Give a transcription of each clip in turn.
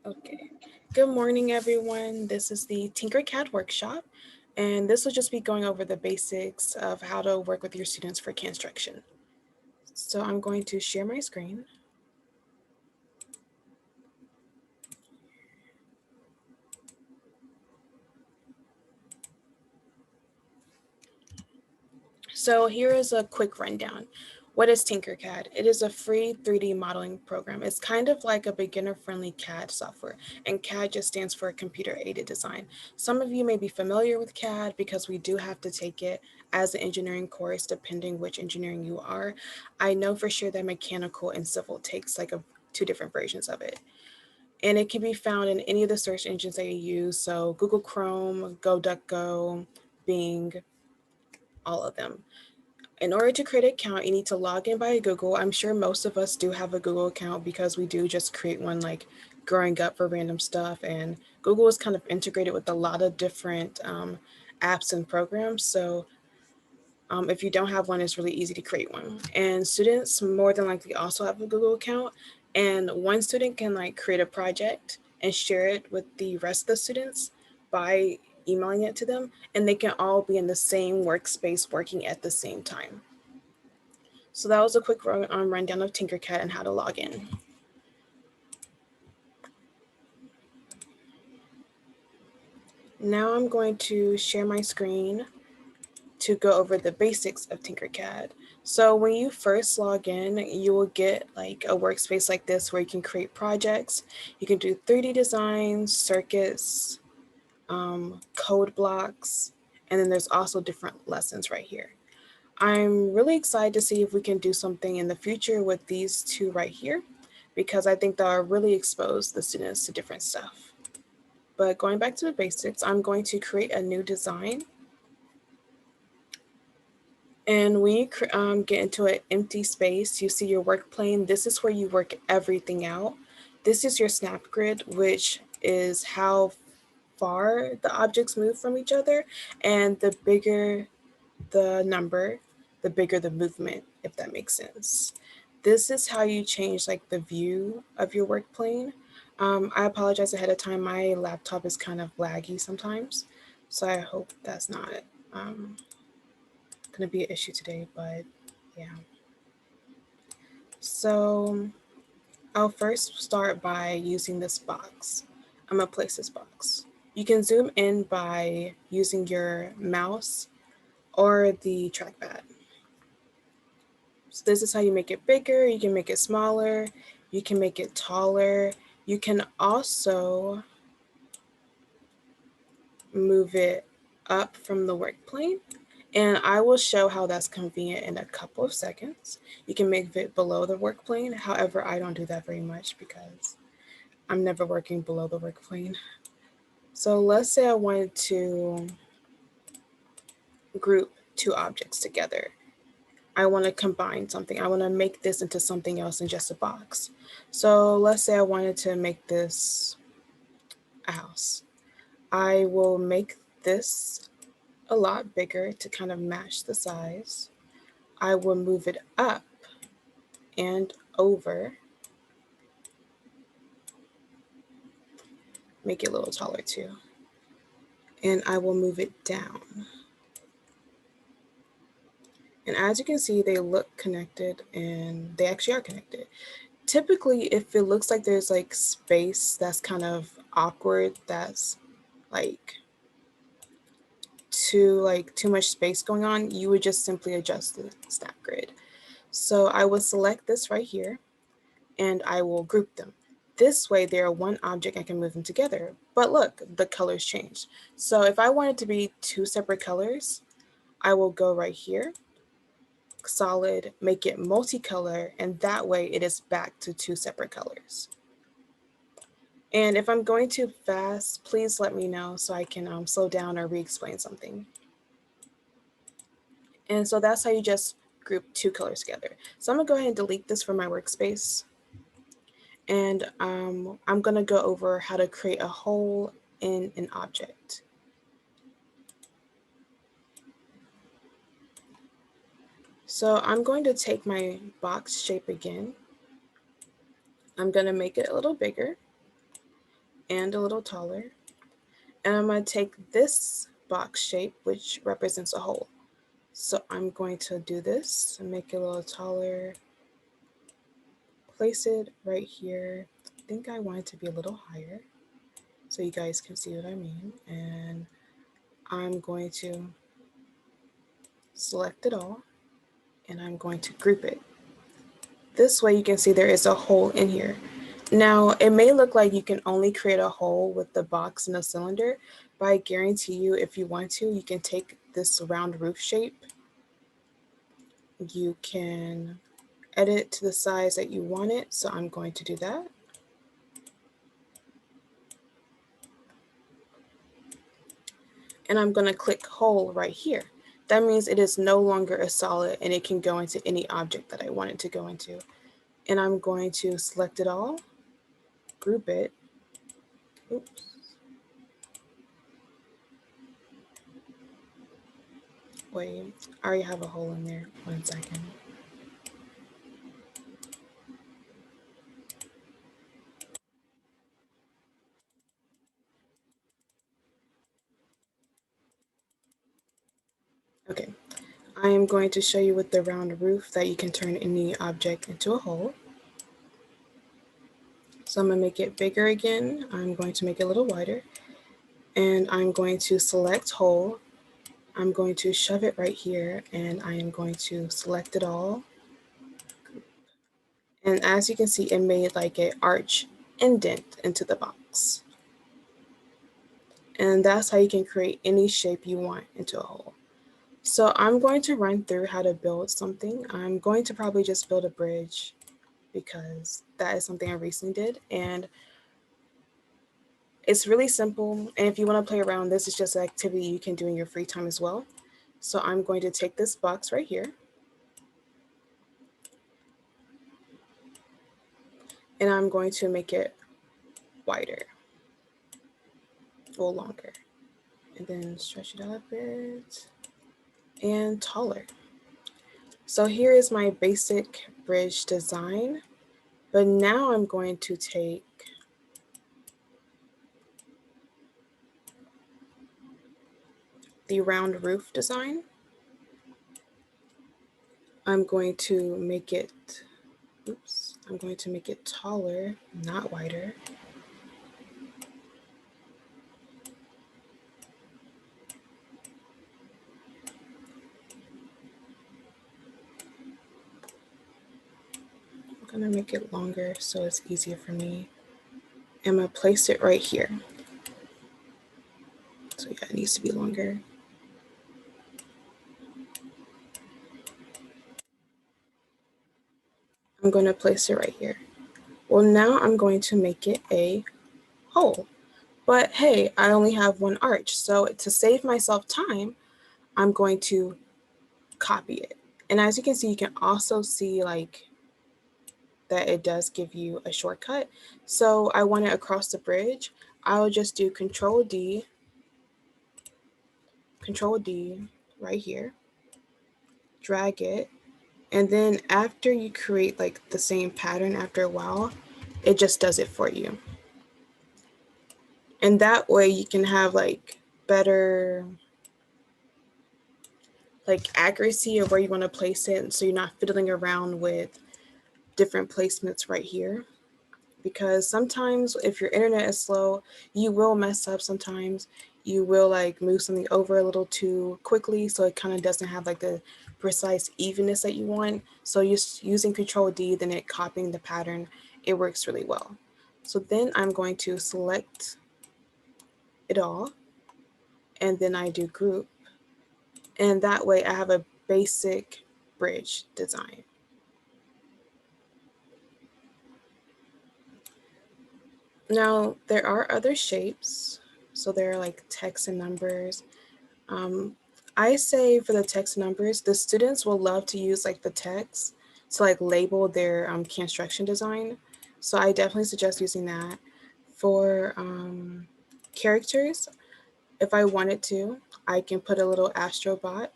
Okay. Good morning, everyone. This is the TinkerCAD workshop, and this will just be going over the basics of how to work with your students for Canstruction. So I'm going to share my screen. So here is a quick rundown. What is TinkerCAD? It is a free 3D modeling program. It's kind of like a beginner-friendly CAD software, and CAD just stands for computer-aided design. Some of you may be familiar with CAD because we do have to take it as an engineering course, depending which engineering you are. I know for sure that mechanical and civil takes like two different versions of it. And it can be found in any of the search engines that you use. So Google Chrome, GoDuckGo, Bing, all of them. In order to create an account, you need to log in by Google. I'm sure most of us do have a Google account because we do just create one like growing up for random stuff. And Google is kind of integrated with a lot of different apps and programs. So if you don't have one, it's really easy to create one. And students more than likely also have a Google account. And one student can like create a project and share it with the rest of the students by emailing it to them, and they can all be in the same workspace working at the same time. So that was a quick rundown of TinkerCAD and how to log in. Now I'm going to share my screen to go over the basics of TinkerCAD. So when you first log in, you will get like a workspace like this where you can create projects. You can do 3D designs, circuits, code blocks, and then there's also different lessons right here. I'm really excited to see if we can do something in the future with these two right here, because I think they'll really expose the students to different stuff. But going back to the basics, I'm going to create a new design. And when you get into an empty space, you see your work plane. This is where you work everything out. This is your snap grid, which is how far the objects move from each other. And the bigger the number, the bigger the movement, if that makes sense. This is how you change like the view of your work plane. I apologize ahead of time. My laptop is kind of laggy sometimes, so I hope that's not um, going to be an issue today, but yeah. So I'll first start by using this box. I'm going to place this box. You can zoom in by using your mouse or the trackpad. So this is how you make it bigger. You can make it smaller. You can make it taller. You can also move it up from the work plane. And I will show how that's convenient in a couple of seconds. You can make it below the work plane. However, I don't do that very much because I'm never working below the work plane. So let's say I wanted to group two objects together. I want to combine something. I want to make this into something else than just a box. So let's say I wanted to make this a house. I will make this a lot bigger to kind of match the size. I will move it up and over, make it a little taller too. And I will move it down. And as you can see, they look connected, and they actually are connected. Typically, if it looks like there's like space that's kind of awkward, that's like too much space going on, you would just simply adjust the snap grid. So I will select this right here and I will group them. This way they're one object, I can move them together. But look, the colors changed. So if I want it to be two separate colors, I will go right here, solid, make it multicolor, and that way it is back to two separate colors. And if I'm going too fast, please let me know so I can slow down or re-explain something. And so that's how you just group two colors together. So I'm gonna go ahead and delete this from my workspace. And I'm gonna go over how to create a hole in an object. So I'm going to take my box shape again. I'm gonna make it a little bigger. and a little taller. And I'm going to take this box shape, which represents a hole. So I'm going to do this and make it a little taller, place it right here. I think I want it to be a little higher so you guys can see what I mean. And I'm going to select it all and I'm going to group it. This way you can see there is a hole in here. Now, it may look like you can only create a hole with the box and the cylinder, but I guarantee you, if you want to, you can take this round roof shape. You can edit to the size that you want it, so I'm going to do that. And I'm going to click hole right here. That means it is no longer a solid and it can go into any object that I want it to go into. And I'm going to select it all, group it. Oops. Wait, I already have a hole in there. 1 second. Okay, I am going to show you with the round roof that you can turn any object into a hole. So I'm going to make it bigger again. I'm going to make it a little wider. And I'm going to select hole. I'm going to shove it right here and I am going to select it all. And as you can see, it made like an arch indent into the box. And that's how you can create any shape you want into a hole. So I'm going to run through how to build something. I'm going to probably just build a bridge because that is something I recently did. And it's really simple. And if you want to play around, this is just an activity you can do in your free time as well. So I'm going to take this box right here. And I'm going to make it wider or longer. And then stretch it out a bit and taller. So here is my basic bridge design. But now I'm going to take the round roof design. I'm going to make it, I'm going to make it taller, not wider. I'm gonna make it longer so it's easier for me. I'm gonna place it right here. So yeah, it needs to be longer. I'm gonna place it right here. Well, now I'm going to make it a hole. But hey, I only have one arch. So to save myself time, I'm going to copy it. And as you can see, you can also see like that it does give you a shortcut. So I want it across the bridge. I'll just do Control D right here, drag it. And then after you create like the same pattern after a while, it just does it for you. And that way you can have like better like accuracy of where you want to place it. So you're not fiddling around with different placements right here. Because sometimes if your internet is slow, you will mess up sometimes. You will like move something over a little too quickly, so it kind of doesn't have like the precise evenness that you want. So just using Control D, then it copying the pattern, it works really well. So then I'm going to select it all, and then I do group. And that way I have a basic bridge design. Now, there are other shapes. So there are like text and numbers. I say for the text and numbers, the students will love to use like the text to like label their construction design. So I definitely suggest using that. For characters, if I wanted to, I can put a little astrobot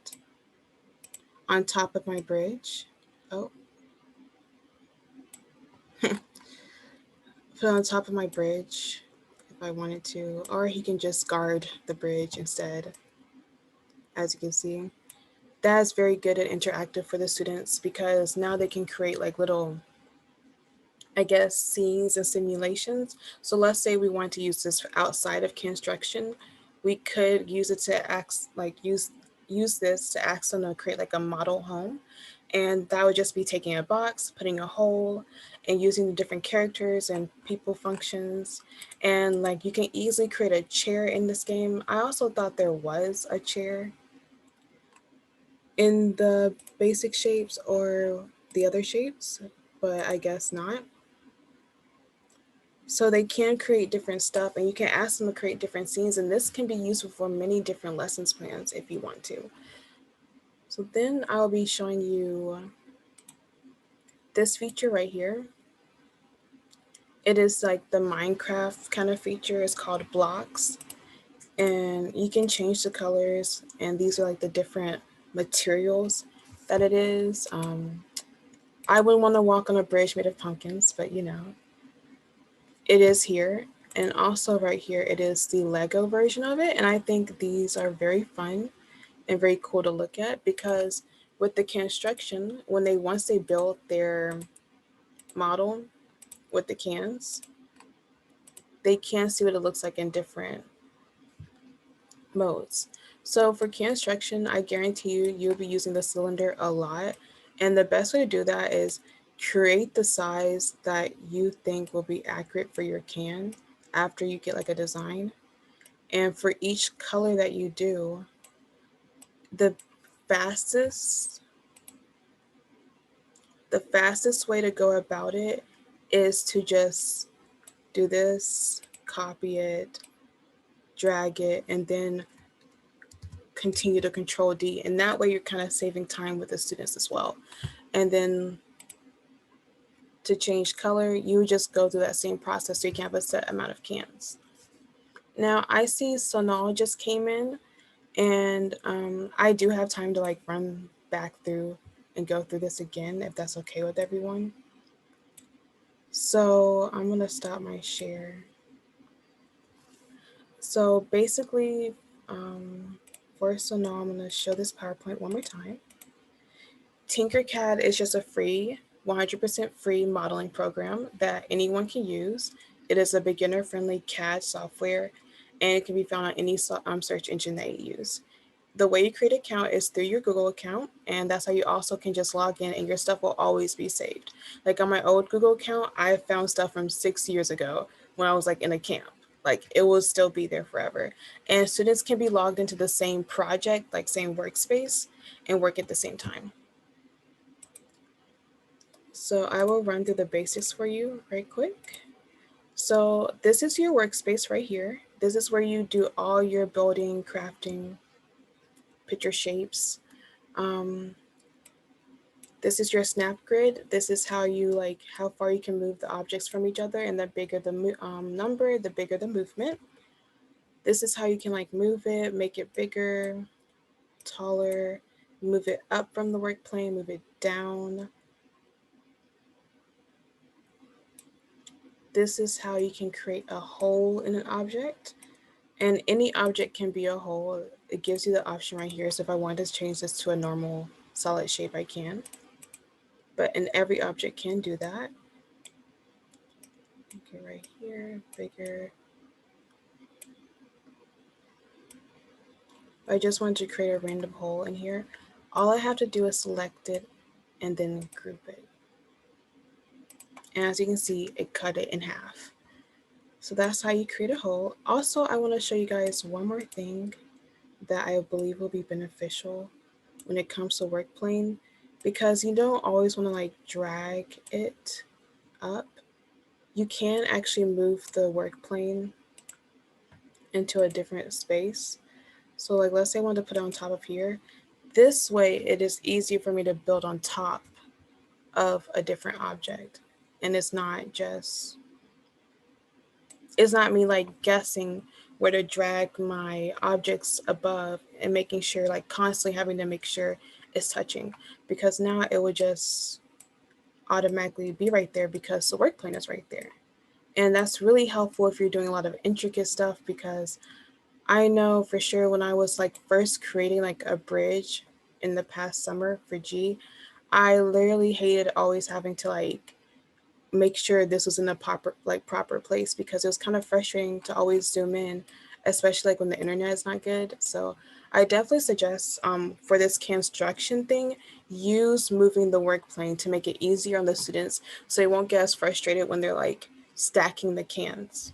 on top of my bridge. Oh, put it on top of my bridge. If I wanted to, or he can just guard the bridge instead, as you can see. That's very good and interactive for the students because now they can create like little, I guess, scenes and simulations. So let's say we want to use this outside of construction, we could use it to use this to ask them to create like a model home. And that would just be taking a box, putting a hole, and using the different characters and people functions. And like you can easily create a chair in this game. I also thought there was a chair in the basic shapes or the other shapes, but I guess not. So they can create different stuff and you can ask them to create different scenes, and this can be useful for many different lessons plans if you want to. So then I'll be showing you this feature right here. It is like the Minecraft kind of feature. It's called blocks, and you can change the colors, and these are like the different materials that it is. I wouldn't want to walk on a bridge made of pumpkins, but it is here. And also right here, it is the Lego version of it. And I think these are very fun and very cool to look at because with the construction, when once they build their model with the cans, they can see what it looks like in different modes. So for construction, I guarantee you'll be using the cylinder a lot. And the best way to do that is create the size that you think will be accurate for your can after you get like a design. And for each color that you do, the fastest the fastest way to go about it is to just do this, copy it, drag it, and then continue to control D. And that way you're kind of saving time with the students as well. And then to change color, you just go through that same process so you can have a set amount of cans. Now I see Sonal just came in, and I do have time to like run back through and go through this again if that's okay with everyone. So I'm gonna stop my share. So basically, first, so now I'm gonna show this PowerPoint one more time. TinkerCAD is just a free, 100% free modeling program that anyone can use. It is a beginner-friendly CAD software, and it can be found on any search engine that you use. The way you create an account is through your Google account, and that's how you also can just log in and your stuff will always be saved. Like on my old Google account, I found stuff from 6 years ago when I was like in a camp. Like it will still be there forever. And students can be logged into the same project, like same workspace, and work at the same time. So I will run through the basics for you right quick. So this is your workspace right here. This is where you do all your building, crafting, picture shapes. Um, this is your snap grid. This is how how far you can move the objects from each other, and the bigger the number, the bigger the movement. This is how you can like move it, make it bigger, taller, move it up from the work plane, move it down. This is how you can create a hole in an object, and any object can be a hole. It gives you the option right here. So if I wanted to change this to a normal solid shape, I can. But in every object can do that. Okay, right here, bigger. I just want to create a random hole in here. All I have to do is select it and then group it. And as you can see, it cut it in half. So that's how you create a hole. Also, I want to show you guys one more thing that I believe will be beneficial when it comes to work plane, because you don't always want to like drag it up. You can actually move the work plane into a different space. So like let's say I want to put it on top of here. This way it is easier for me to build on top of a different object. And it's not me like guessing where to drag my objects above and making sure like constantly having to make sure it's touching, because now it would just automatically be right there because the work plane is right there. And that's really helpful if you're doing a lot of intricate stuff, because I know for sure when I was like first creating like a bridge in the past summer for G, I literally hated always having to like make sure this was in the proper place, because it was kind of frustrating to always zoom in, especially like when the internet is not good. So I definitely suggest for this construction thing, use moving the work plane to make it easier on the students so they won't get as frustrated when they're like stacking the cans.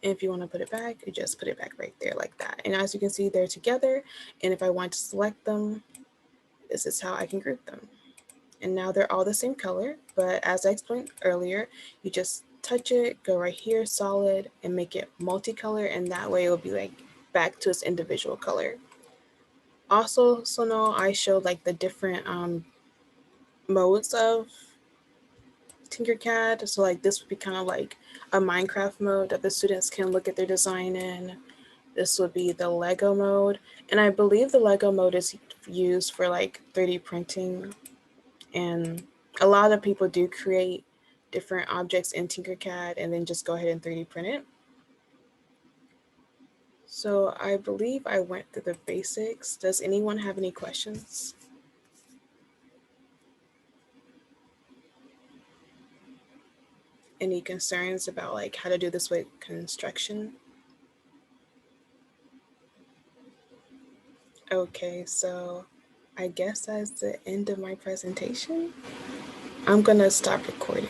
And if you want to put it back, you just put it back right there like that. And as you can see, they're together. And if I want to select them, this is how I can group them. And now they're all the same color, but as I explained earlier, you just touch it, go right here, solid, and make it multicolor, and that way it will be like back to its individual color. Also, so now I showed like the different modes of TinkerCAD. So like this would be kind of like a Minecraft mode that the students can look at their design in. This would be the Lego mode, and I believe the Lego mode is used for like 3D printing, and a lot of people do create different objects in TinkerCAD and then just go ahead and 3D print it. So I believe I went through the basics. Does anyone have any questions? Any concerns about like how to do this with construction? Okay, so I guess that's the end of my presentation. I'm gonna stop recording.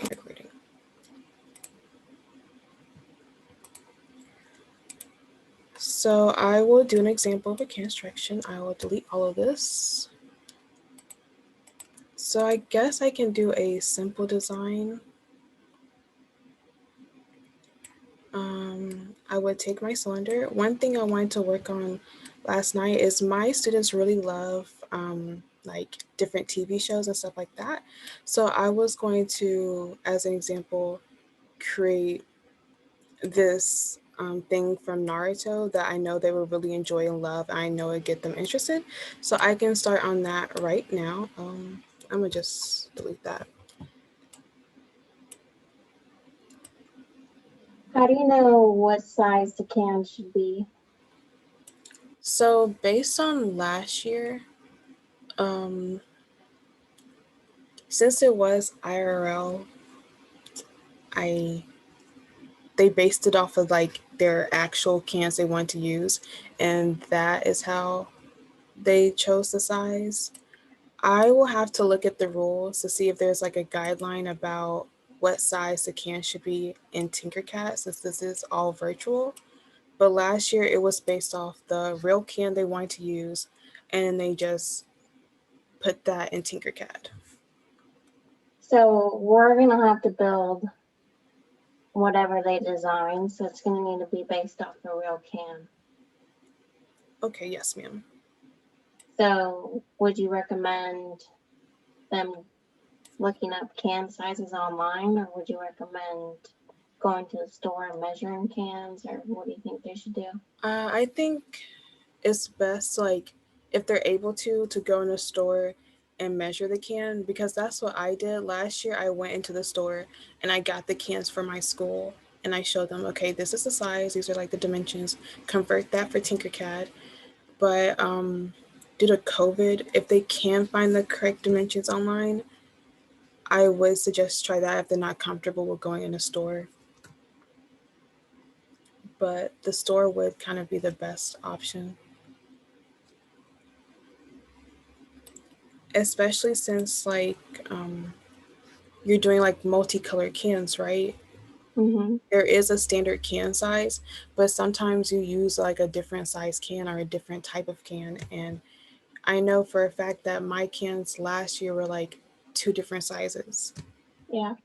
So I will do an example of a construction. I will delete all of this. So I guess I can do a simple design. I would take my cylinder. One thing I wanted to work on last night is my students really love like different TV shows and stuff like that. So I was going to, as an example, create this thing from Naruto that I know they will really enjoy and love. And I know it get them interested. So I can start on that right now. I'm gonna just delete that. How do you know what size the can should be? So based on last year, um, since it was IRL, I they based it off of like their actual cans they want to use, and that is how they chose the size. I will have to look at the rules to see if there's like a guideline about what size the can should be in TinkerCAD, since this is all virtual. But last year it was based off the real can they wanted to use, and they just put that in TinkerCAD. So we're gonna have to build whatever they design, so it's gonna need to be based off the real can. Okay, yes, ma'am. So would you recommend them looking up can sizes online, or would you recommend going to the store and measuring cans, or what do you think they should do? I think it's best like if they're able to go in a store and measure the can, because that's what I did last year. I went into the store and I got the cans for my school, and I showed them, okay, this is the size, these are like the dimensions, convert that for TinkerCAD. But due to COVID, if they can find the correct dimensions online, I would suggest try that if they're not comfortable with going in a store. But the store would kind of be the best option, especially since like you're doing like multicolored cans, right? Mm-hmm. There is a standard can size, but sometimes you use like a different size can or a different type of can. And I know for a fact that my cans last year were like two different sizes. Yeah.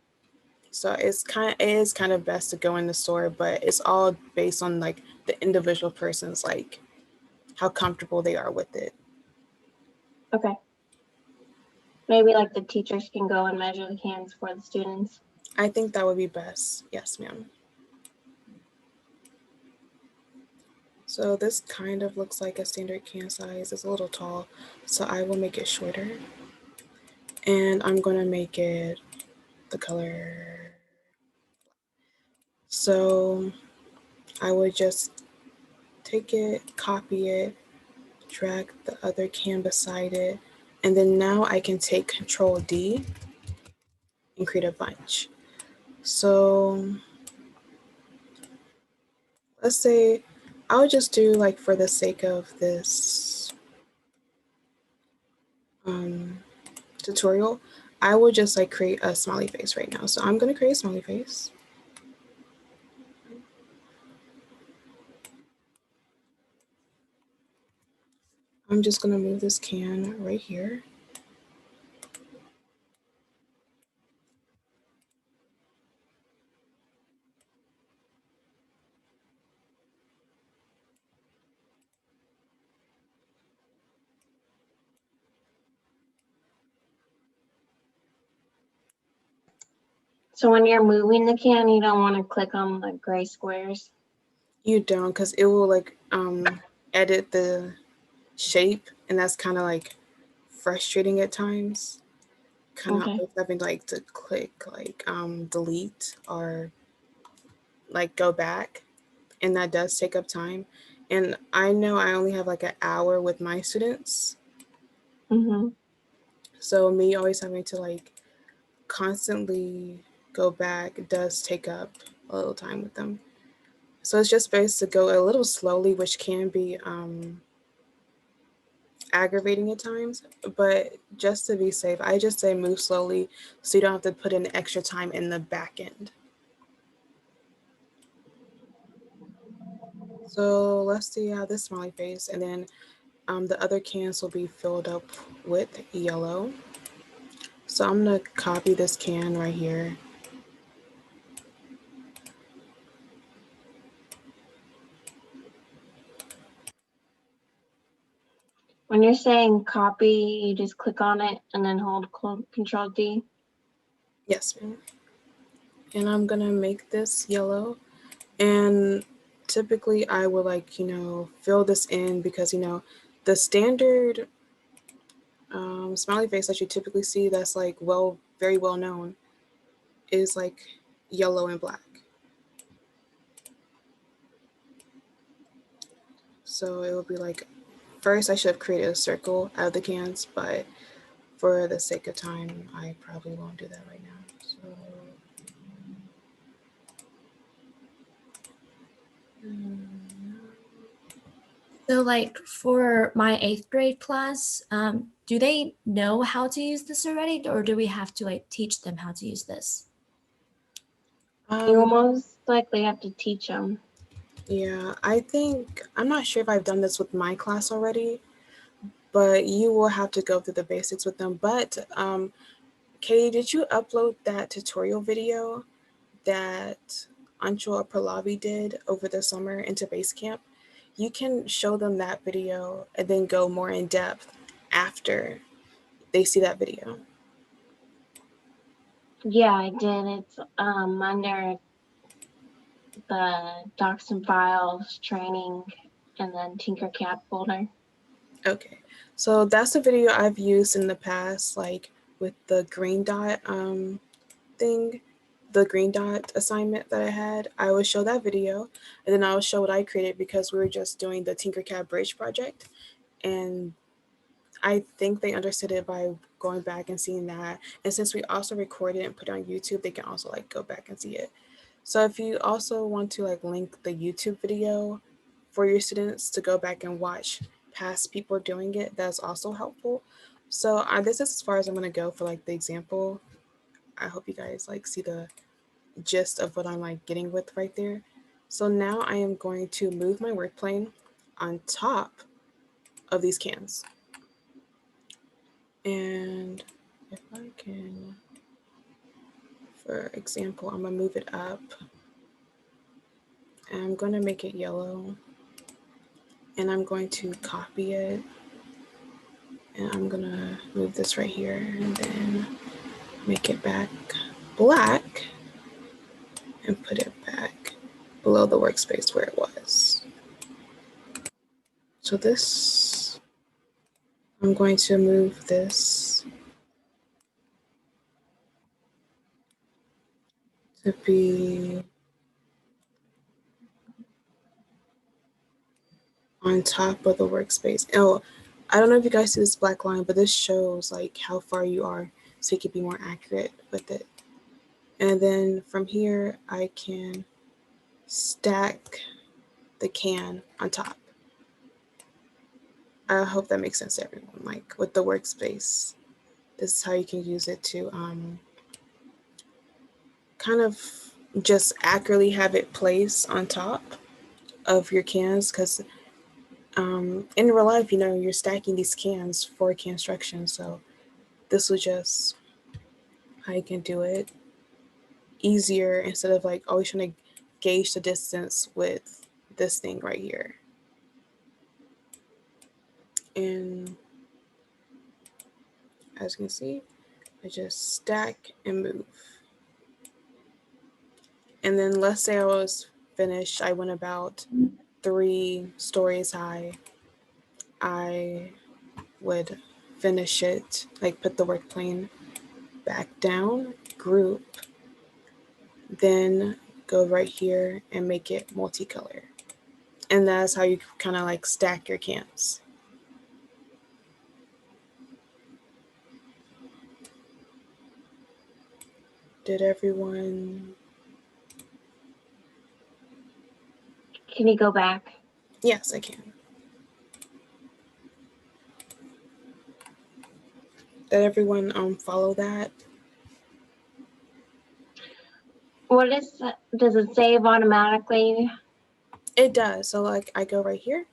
So it is kind of best to go in the store, but it's all based on like the individual person's like how comfortable they are with it. Okay. Maybe like the teachers can go and measure the cans for the students. I think that would be best. Yes, ma'am. So this kind of looks like a standard can size. It's a little tall, so I will make it shorter. And I'm going to make it the color So I would just take it, copy it, drag the other can beside it, and then now I can take Control D and create a bunch. So let's say I'll just do like for the sake of this um, tutorial, I will just like create a smiley face right now. So I'm gonna create a smiley face. I'm just gonna move this can right here. So when you're moving the can, you don't want to click on the gray squares? You don't, because it will like edit the shape, and that's kind of like frustrating at times. Kind of Okay. having like to click like delete or like go back, and that does take up time. And I know I only have like an hour with my students, Mm-hmm. so me always having to like constantly go back does take up a little time with them. So it's just best to go a little slowly, which can be aggravating at times. But just to be safe, I just say move slowly so you don't have to put in extra time in the back end. So let's see how this smiley face, and then the other cans will be filled up with yellow. So I'm gonna copy this can right here. When you're saying copy, you just click on it and then hold Control D. Yes, ma'am. And I'm gonna make this yellow. And typically I would like, fill this in because, the standard smiley face that you typically see that's like very well known is like yellow and black. So it would be like, first I should have created a circle out of the cans, but for the sake of time, I probably won't do that right now. So, So, like for my eighth grade class, do they know how to use this already, or do we have to like teach them how to use this? You um, most likely have to teach them. yeah, I'm not sure if I've done this with my class already, but you will have to go through the basics with them. But Katie, did you upload that tutorial video that Anshul Pralavi did over the summer into Basecamp? You can show them that video and then go more in depth after they see that video. Yeah, I did. It's under the Docs and Files training and then TinkerCAD folder. Okay, so that's the video I've used in the past, like with the green dot thing, the green dot assignment that I had. I would show that video, and then I would show what I created because we were just doing the TinkerCAD Bridge project, and I think they understood it by going back and seeing that. And since we also recorded and put it on YouTube, they can also like go back and see it. So if you also want to like link the YouTube video for your students to go back and watch past people doing it, that's also helpful. So this is as far as I'm gonna go for like the example. I hope you guys like see the gist of what I'm like getting with right there. So now I am going to move my work plane on top of these cans. And if I can, for example, I'm gonna move it up and I'm gonna make it yellow and I'm going to copy it and I'm gonna move this right here and then make it back black and put it back below the workspace where it was. So this, I'm going to move this to be on top of the workspace. Oh, I don't know if you guys see this black line, but this shows like how far you are so you can be more accurate with it. And then from here, I can stack the can on top. I hope that makes sense to everyone. Like with the workspace, this is how you can use it to kind of just accurately have it placed on top of your cans because in real life, you're stacking these cans for construction. So this was just how you can do it easier instead of like always trying to gauge the distance with this thing right here. And as you can see, I just stack and move. And then let's say I was finished, I went about 3 stories high. I would finish it, like put the work plane back down, group, then go right here and make it multicolor. And that's how you kind of like stack your cans. Did everyone? Can you go back? Yes, I can. Did everyone follow that? What is that? Does it save automatically? It does. So like I go right here.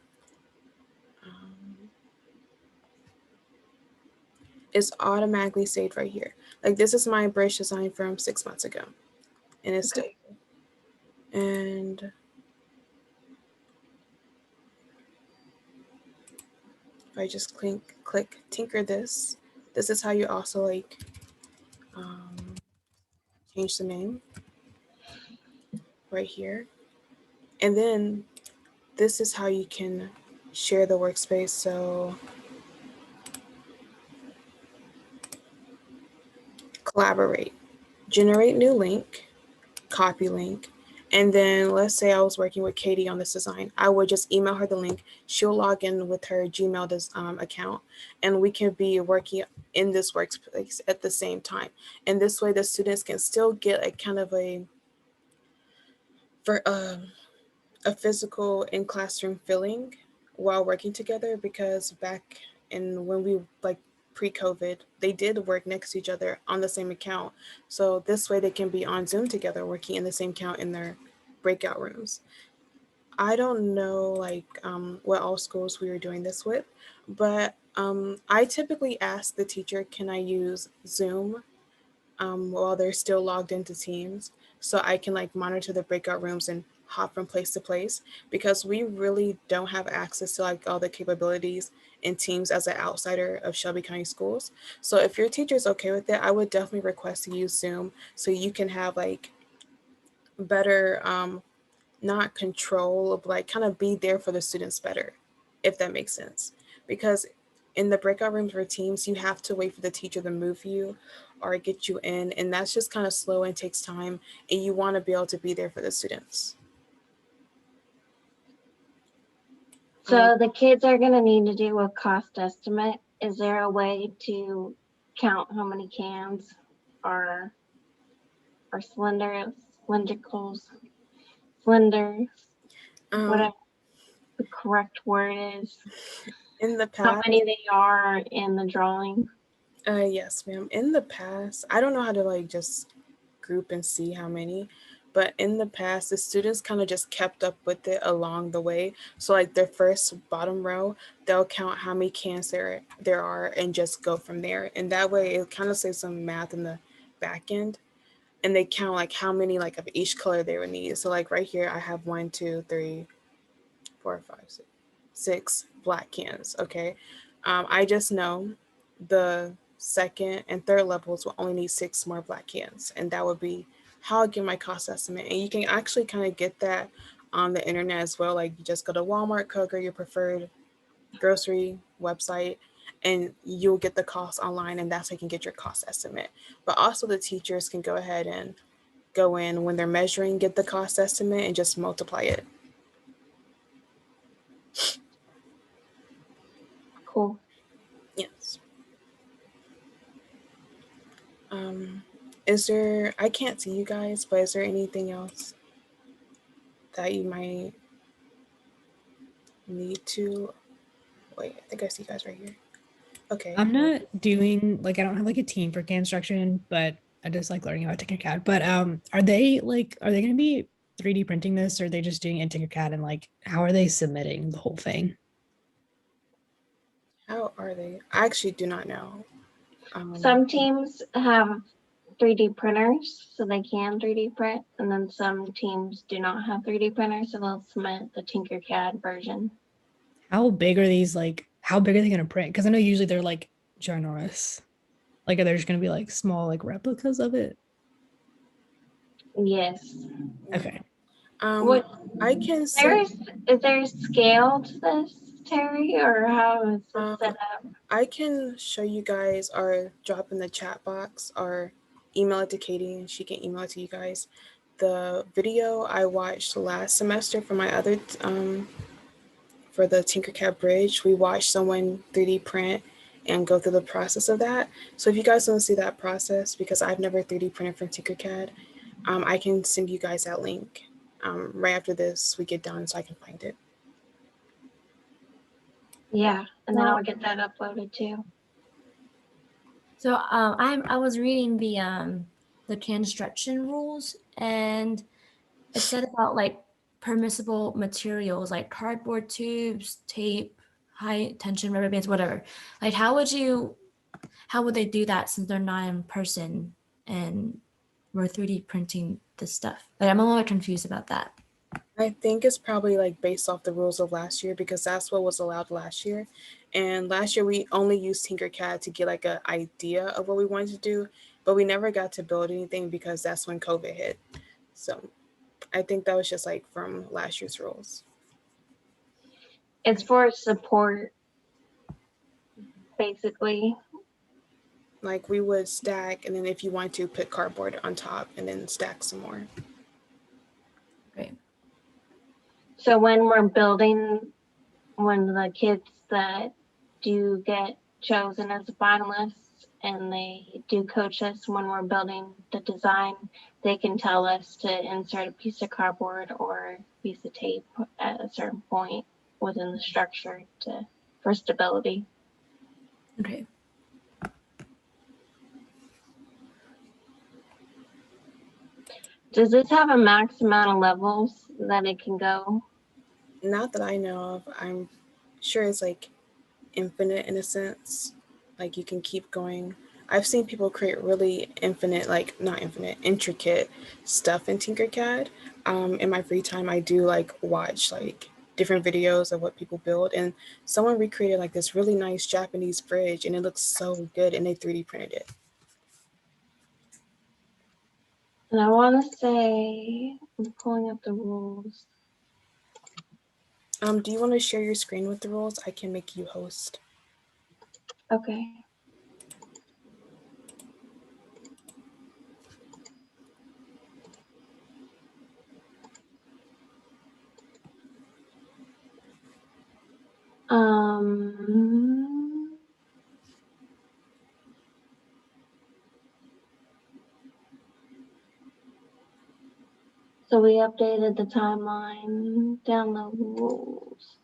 It's automatically saved right here. Like this is my bridge design from 6 months ago, and it's still. Okay. And if I just click tinker this is how you also like change the name right here. And then this is how you can share the workspace. So collaborate, generate new link, copy link. And then let's say I was working with Katie on this design. I would just email her the link. She'll log in with her Gmail account, and we can be working in this workspace at the same time. And this way, the students can still get a kind of for a physical in classroom feeling while working together. Because back in when we like pre-COVID, they did work next to each other on the same account. So this way they can be on Zoom together, working in the same account in their breakout rooms. I don't know like what all schools we were doing this with, but I typically ask the teacher, can I use Zoom while they're still logged into Teams so I can like monitor the breakout rooms and hop from place to place because we really don't have access to like all the capabilities in Teams as an outsider of Shelby County Schools. So if your teacher is okay with it, I would definitely request to use Zoom so you can have like better not control, but like kind of be there for the students better, if that makes sense. Because in the breakout rooms or teams, you have to wait for the teacher to move you or get you in, and that's just kind of slow and takes time. And you want to be able to be there for the students. Um, So the kids are going to need to do a cost estimate. Is there a way to count how many cans are cylindricals, cylinder, um, whatever the correct word is? in the How past, many they are in the drawing? yes, ma'am. In the past, I don't know how to like just group and see how many. But in the past, the students kind of just kept up with it along the way. So like their first bottom row, they'll count how many cans there are and just go from there. And that way it kind of saves some math in the back end. And they count like how many like of each color they would need. So like right here I have 6 black cans. Okay. I just know the second and third levels will only need 6 more black cans, and that would be how I get my cost estimate. And you can actually kind of get that on the internet as well. Like you just go to Walmart, Kroger, your preferred grocery website, and you'll get the cost online, and that's how you can get your cost estimate. But also the teachers can go ahead and go in when they're measuring, get the cost estimate, and just multiply it. Cool. Yes. Is there, I can't see you guys, but is there anything else that you might need to, wait, I think I see you guys right here. Okay. I'm not doing like I don't have like a team for Canstruction, but I just like learning about TinkerCAD. But are they gonna be 3D printing this or are they just doing it in TinkerCAD and like how are they submitting the whole thing? How are they? I actually do not know. Some teams have 3D printers, so they can 3D print, and then some teams do not have 3D printers, so they'll submit the TinkerCAD version. How big are these like how big are they gonna print? Because I know usually they're like ginormous. Like are there just gonna be like small like replicas of it? Yes. Okay. What I can say, is there scale to this, Terry, or how is this set up? I can show you guys or drop in the chat box or email it to Katie and she can email it to you guys. The video I watched last semester for my other for the TinkerCAD bridge, we watched someone 3D print and go through the process of that. So if you guys want to see that process, because I've never 3D printed from TinkerCAD, I can send you guys that link right after this we get done so I can find it. Yeah, and then I'll get that uploaded too. So I was reading the Canstruction rules, and it said about like permissible materials like cardboard tubes, tape, high tension rubber bands, whatever. Like how would they do that since they're not in person and we're 3D printing this stuff? Like I'm a little confused about that. I think it's probably like based off the rules of last year because that's what was allowed last year. And last year we only used TinkerCAD to get like an idea of what we wanted to do, but we never got to build anything because that's when COVID hit. So I think that was just like from last year's rules. It's for support, basically. Like we would stack, and then if you want to put cardboard on top and then stack some more. Great. So when we're building, when the kids that do get chosen as finalists and they do coach us when we're building the design, they can tell us to insert a piece of cardboard or a piece of tape at a certain point within the structure for stability. Okay. Does this have a max amount of levels that it can go? Not that I know of. I'm sure it's like infinite in a sense. Like you can keep going. I've seen people create really infinite, like not infinite, intricate stuff in TinkerCAD. In my free time, I do like watch like different videos of what people build, and someone recreated like this really nice Japanese bridge, and it looks so good, and they 3D printed it. And I want to say, I'm pulling up the rules. Do you want to share your screen with the rules? I can make you host. Okay. So we updated the timeline, download rules.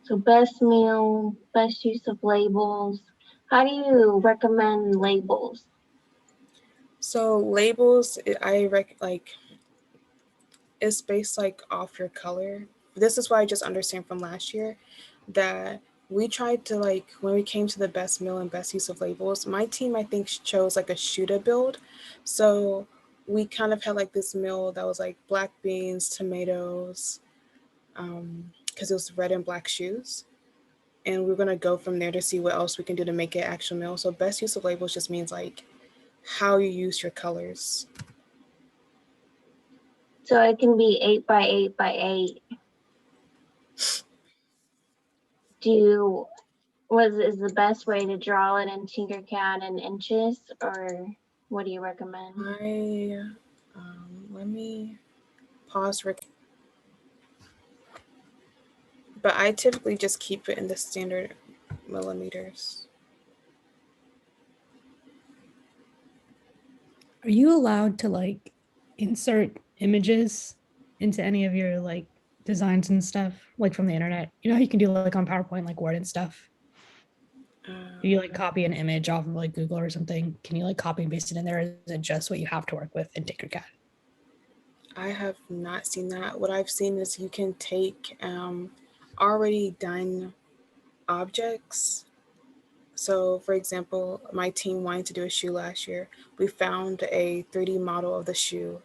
So best meal, best use of labels. How do you recommend labels? So labels, like it's based like off your color. This is why I just understand from last year that we tried to like when we came to the best meal and best use of labels, my team I think chose like a Shuda build. So we kind of had like this meal that was like black beans, tomatoes, because it was red and black shoes. And we're gonna go from there to see what else we can do to make it actual meal. So best use of labels just means like how you use your colors. So it can be 8 by 8 by 8. Is the best way to draw it in TinkerCAD in inches, or what do you recommend? Let me pause. but I typically just keep it in the standard millimeters. Are you allowed to like insert images into any of your like designs and stuff, like from the internet? You know how you can do like on PowerPoint, like Word and stuff? If you like copy an image off of like Google or something, can you like copy and paste it in there? Or is it just what you have to work with in TinkerCAD? I have not seen that. What I've seen is you can take already done objects. So, for example, my team wanted to do a shoe last year. We found a 3D model of the shoe.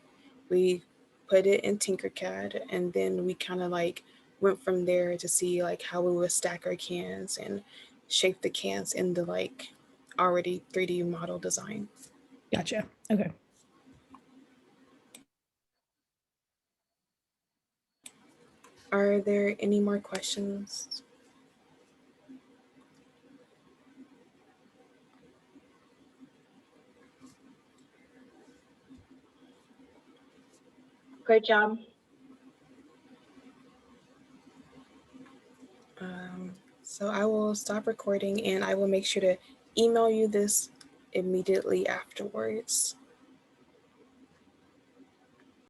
We put it in TinkerCAD, and then we kind of like went from there to see like how we would stack our cans and shape the cans in the like already 3D model design. Gotcha. Okay. Are there any more questions? Great job. So I will stop recording and I will make sure to email you this immediately afterwards.